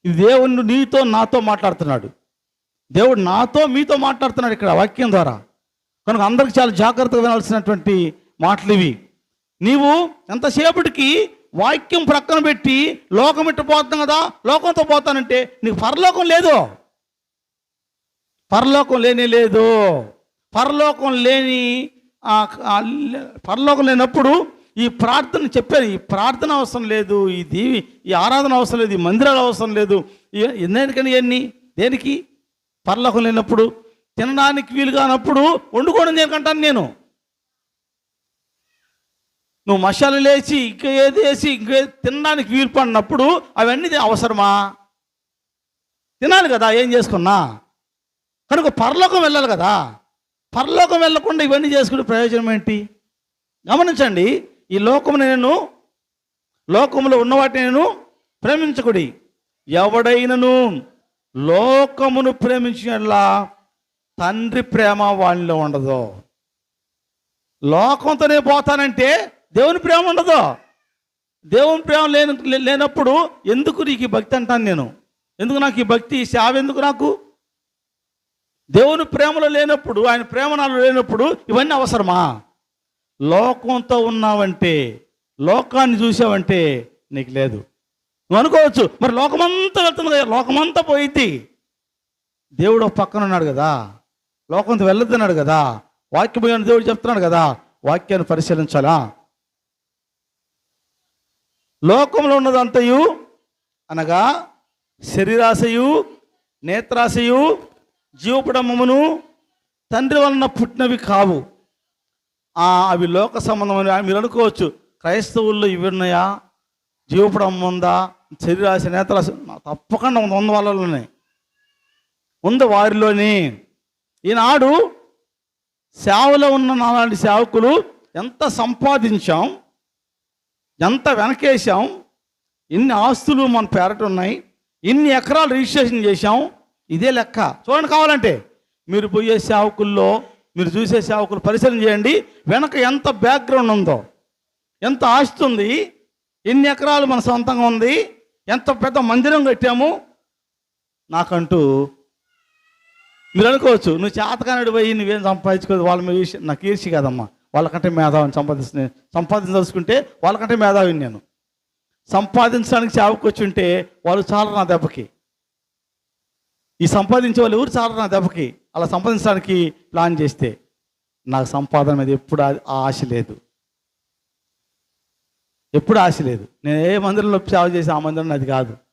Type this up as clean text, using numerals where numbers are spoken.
ఇది దేవుడు నీతో నాతో మాట్లాడుతున్నాడు. దేవుడు నాతో మీతో మాట్లాడుతున్నాడు ఇక్కడ వాక్యం ద్వారా. కనుక అందరికి చాలా జాగ్రత్తగా వినాల్సినటువంటి మాటలు ఇవి. నీవు ఎంతసేపటికి వాక్యం ప్రక్కన పెట్టి లోకం ఇట్టు పోతాం కదా, లోకంతో పోతానంటే నీకు పరలోకం లేదు. పరలోకం లేనే లేదు. పరలోకం లేనప్పుడు ఈ ప్రార్థన చెప్పాను, ఈ ప్రార్థన అవసరం లేదు, ఈ ఆరాధన అవసరం లేదు, ఈ మందిరాలు అవసరం లేదు. ఎందుకని ఇవన్నీ దేనికి? పరలోకం లేనప్పుడు తినడానికి వీలు కానప్పుడు వండుకోవడం దేనికంటాను నేను. నువ్వు మసాలా లేచి ఇంకా ఏది వేసి ఇంకా తినడానికి వీలు పడినప్పుడు అవన్నీ అవసరమా? తినాలి కదా ఏం చేసుకున్నా. కనుక పరలోకం వెళ్ళాలి కదా. పరలోకం వెళ్ళకుండా ఇవన్నీ చేసుకునే ప్రయోజనం ఏంటి? గమనించండి, ఈ లోకములో ఉన్న వాటిని నేను ప్రేమించకుడి. ఎవడైనను లోకమును ప్రేమించినట్లా తండ్రి ప్రేమ వాళ్ళలో ఉండదు. లోకంతోనే పోతానంటే దేవుని ప్రేమ ఉండదు. దేవుని ప్రేమ లేనప్పుడు ఎందుకు నీకు ఈ భక్తి అంటాను నేను. ఎందుకు నాకు ఈ భక్తి, ఈ సేవ ఎందుకు నాకు? దేవుని ప్రేమలో లేనప్పుడు, ఆయన ప్రేమ నాలో లేనప్పుడు ఇవన్నీ అవసరమా? లోకంతో ఉన్నావంటే, లోకాన్ని చూసావంటే నీకు లేదు. నువ్వు అనుకోవచ్చు, మరి లోకమంతా వెళ్తుంది కదా, లోకమంతా పోయిద్ది. దేవుడు పక్కన ఉన్నాడు కదా, లోకంతో వెళ్ళొద్దన్నాడు కదా, వాక్యం దేవుడు చెప్తున్నాడు కదా, వాక్యాన్ని పరిశీలించాలా. లోకంలో ఉన్నదంతయు అనగా శరీరాశయు, నేత్రాశయు, జీవపడమమును తండ్రి వలన పుట్టినవి కావు. అవి లోక సంబంధమని మీరు అనుకోవచ్చు. క్రైస్తవుల్లో ఇవి ఉన్నాయా? జీవపడం ఉందా? శరీరాశ, నేత్రాశ తప్పకుండా ఉంది. వాళ్ళలోనే ఉంది, వారిలోని. ఈనాడు సేవలో ఉన్న నాలాంటి సేవకులు ఎంత సంపాదించాం, ఎంత వెనకేసాం, ఇన్ని ఆస్తులు మన పేరట ఉన్నాయి, ఇన్ని ఎకరాలు రిజిస్ట్రేషన్ చేశాం, ఇదే లెక్క. చూడండి, కావాలంటే మీరు పోయే సేవకుల్లో, మీరు చూసే సేవకులు పరిశీలన చేయండి. వెనక ఎంత బ్యాక్గ్రౌండ్ ఉందో, ఎంత ఆస్తి ఉంది, ఎన్ని ఎకరాలు మన సొంతంగా ఉంది, ఎంత పెద్ద మందిరం కట్టాము. నాకంటూ మీరు అనుకోవచ్చు, నువ్వు చేతకానుడు పోయి నువ్వేం సంపాదించుకోదు, వాళ్ళ మీద నాకు ఈర్షి కాదమ్మా. వాళ్ళకంటే మేధావిని సంపాదించదలుచుకుంటే వాళ్ళకంటే మేధావిని నేను. సంపాదించడానికి సేవకు వచ్చి ఉంటే వాళ్ళు చాలా నా దెబ్బకి. ఈ సంపాదించే వాళ్ళు ఎవరు చాలా నా దెబ్బకి. అలా సంపాదించడానికి ప్లాన్ చేస్తే నాకు సంపాదన మీద ఎప్పుడు ఆశ లేదు, ఎప్పుడు ఆశ లేదు. నేను ఏ మందిరంలో సేవ చేసి ఆ మందిరం అది కాదు.